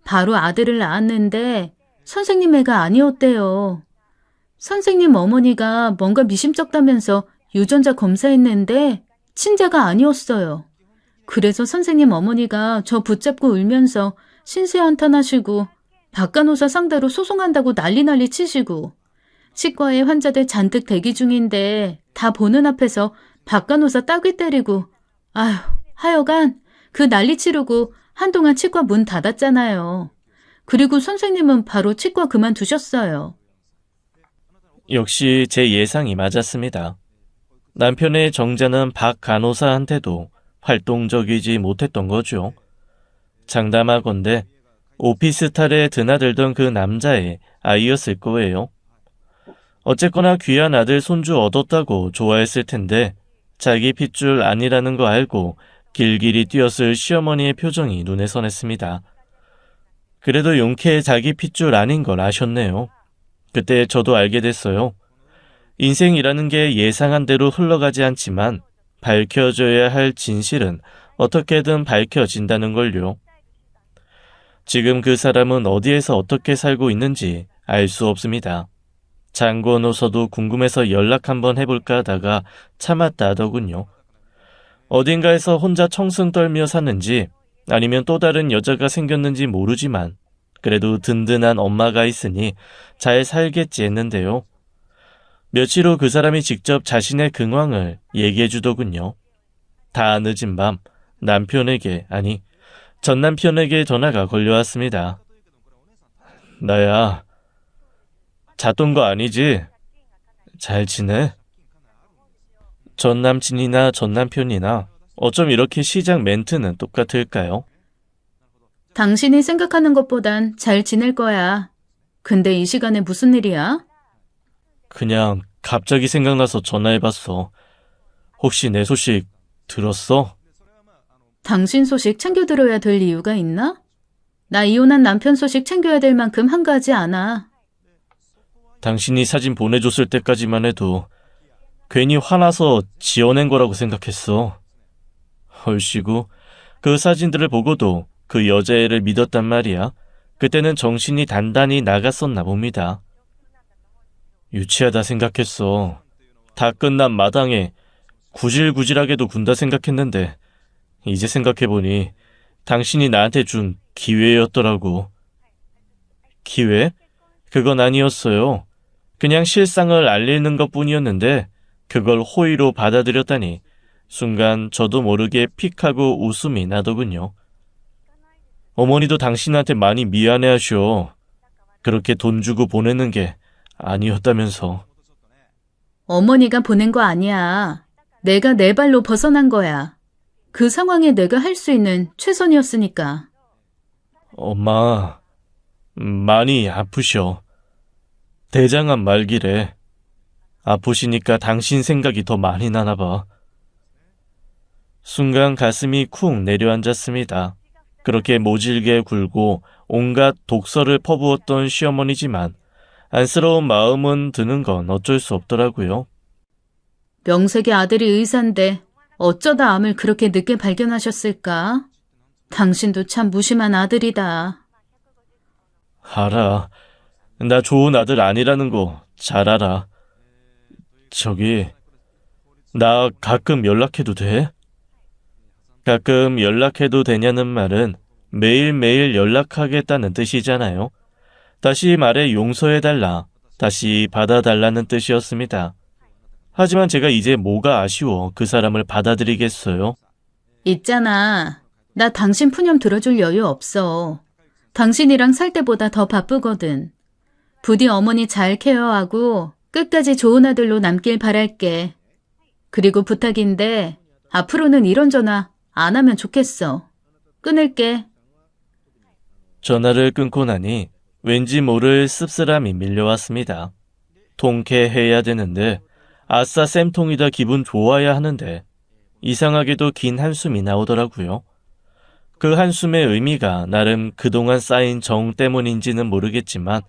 바로 아들을 낳았는데 선생님 애가 아니었대요. 선생님 어머니가 뭔가 미심쩍다면서 유전자 검사했는데 친자가 아니었어요. 그래서 선생님 어머니가 저 붙잡고 울면서 신세한탄하시고 박간호사 상대로 소송한다고 난리 치시고 치과에 환자들 잔뜩 대기 중인데 다 보는 앞에서 박간호사 따귀 때리고 아휴 하여간 그 난리 치르고 한동안 치과 문 닫았잖아요. 그리고 선생님은 바로 치과 그만두셨어요. 역시 제 예상이 맞았습니다. 남편의 정자는 박 간호사한테도 활동적이지 못했던 거죠. 장담하건대 오피스탈에 드나들던 그 남자의 아이였을 거예요. 어쨌거나 귀한 아들 손주 얻었다고 좋아했을 텐데 자기 핏줄 아니라는 거 알고 길길이 뛰었을 시어머니의 표정이 눈에 선했습니다. 그래도 용케 자기 핏줄 아닌 걸 아셨네요. 그때 저도 알게 됐어요. 인생이라는 게 예상한 대로 흘러가지 않지만 밝혀져야 할 진실은 어떻게든 밝혀진다는 걸요. 지금 그 사람은 어디에서 어떻게 살고 있는지 알 수 없습니다. 장건호서도 궁금해서 연락 한번 해볼까 하다가 참았다 하더군요. 어딘가에서 혼자 청승 떨며 사는지 아니면 또 다른 여자가 생겼는지 모르지만 그래도 든든한 엄마가 있으니 잘 살겠지 했는데요. 며칠 후 그 사람이 직접 자신의 근황을 얘기해 주더군요. 다 늦은 밤 남편에게 아니 전 남편에게 전화가 걸려왔습니다. 나야 잤던 거 아니지? 잘 지내? 전 남친이나 전 남편이나 어쩜 이렇게 시작 멘트는 똑같을까요? 당신이 생각하는 것보단 잘 지낼 거야. 근데 이 시간에 무슨 일이야? 그냥 갑자기 생각나서 전화해봤어. 혹시 내 소식 들었어? 당신 소식 챙겨 들어야 될 이유가 있나? 나 이혼한 남편 소식 챙겨야 될 만큼 한가하지 않아. 당신이 사진 보내줬을 때까지만 해도 괜히 화나서 지어낸 거라고 생각했어. 헐시구 그 사진들을 보고도 그 여자애를 믿었단 말이야. 그때는 정신이 단단히 나갔었나 봅니다. 유치하다 생각했어. 다 끝난 마당에 구질구질하게도 군다 생각했는데 이제 생각해보니 당신이 나한테 준 기회였더라고. 기회? 그건 아니었어요. 그냥 실상을 알리는 것뿐이었는데 그걸 호의로 받아들였다니 순간 저도 모르게 픽하고 웃음이 나더군요. 어머니도 당신한테 많이 미안해하셔. 그렇게 돈 주고 보내는 게 아니었다면서. 어머니가 보낸 거 아니야. 내가 내 발로 벗어난 거야. 그 상황에 내가 할 수 있는 최선이었으니까. 엄마, 많이 아프셔. 대장암 말기래. 아프시니까 당신 생각이 더 많이 나나 봐. 순간 가슴이 쿵 내려앉았습니다. 그렇게 모질게 굴고 온갖 독설을 퍼부었던 시어머니지만 안쓰러운 마음은 드는 건 어쩔 수 없더라고요. 명색의 아들이 의사인데 어쩌다 암을 그렇게 늦게 발견하셨을까? 당신도 참 무심한 아들이다. 알아. 나 좋은 아들 아니라는 거 잘 알아. 저기, 나 가끔 연락해도 돼? 가끔 연락해도 되냐는 말은 매일매일 연락하겠다는 뜻이잖아요. 다시 말해 용서해달라, 다시 받아달라는 뜻이었습니다. 하지만 제가 이제 뭐가 아쉬워 그 사람을 받아들이겠어요? 있잖아. 나 당신 푸념 들어줄 여유 없어. 당신이랑 살 때보다 더 바쁘거든. 부디 어머니 잘 케어하고 끝까지 좋은 아들로 남길 바랄게. 그리고 부탁인데 앞으로는 이런 전화 안 하면 좋겠어. 끊을게. 전화를 끊고 나니 왠지 모를 씁쓸함이 밀려왔습니다. 통쾌해야 되는데 아싸 쌤통이다 기분 좋아야 하는데 이상하게도 긴 한숨이 나오더라고요. 그 한숨의 의미가 나름 그동안 쌓인 정 때문인지는 모르겠지만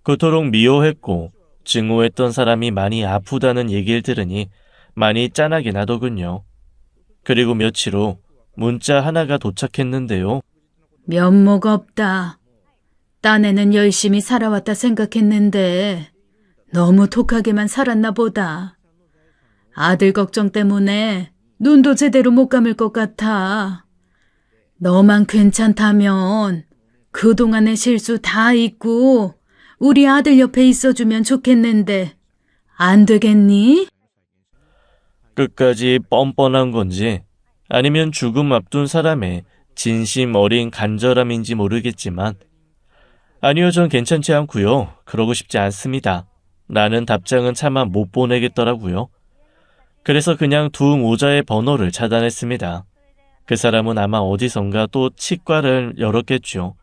그토록 미워했고 증오했던 사람이 많이 아프다는 얘기를 들으니 많이 짠하긴 하더군요. 그리고 며칠 후 문자 하나가 도착했는데요. 면목 없다. 딴에는 열심히 살아왔다 생각했는데 너무 독하게만 살았나 보다. 아들 걱정 때문에 눈도 제대로 못 감을 것 같아. 너만 괜찮다면 그동안의 실수 다 잊고 우리 아들 옆에 있어주면 좋겠는데 안 되겠니? 끝까지 뻔뻔한 건지 아니면 죽음 앞둔 사람의 진심 어린 간절함인지 모르겠지만 아니요, 전 괜찮지 않고요. 그러고 싶지 않습니다. 라는 답장은 차마 못 보내겠더라고요. 그래서 그냥 두 모자의 번호를 차단했습니다. 그 사람은 아마 어디선가 또 치과를 열었겠죠.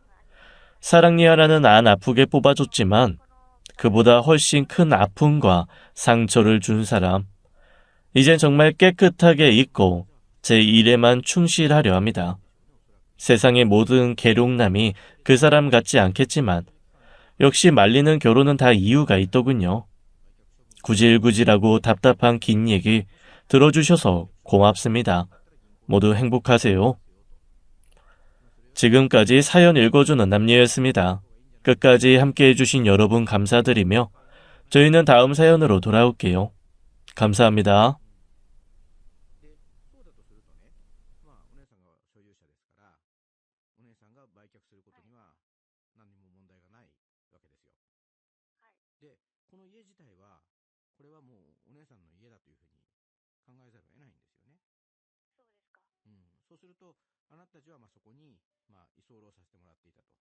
사랑니아라는 안 아프게 뽑아줬지만 그보다 훨씬 큰 아픔과 상처를 준 사람. 이젠 정말 깨끗하게 잊고 제 일에만 충실하려 합니다. 세상의 모든 계룡남이 그 사람 같지 않겠지만 역시 말리는 결혼은 다 이유가 있더군요. 구질구질하고 답답한 긴 얘기 들어주셔서 고맙습니다. 모두 행복하세요. 지금까지 사연 읽어주는 남녀였습니다. 끝까지 함께해 주신 여러분 감사드리며 저희는 다음 사연으로 돌아올게요. 감사합니다. そうすると、あなたたちはそこに、居候させてもらっていたと。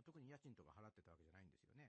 特に家賃とか払ってたわけじゃないんですよね。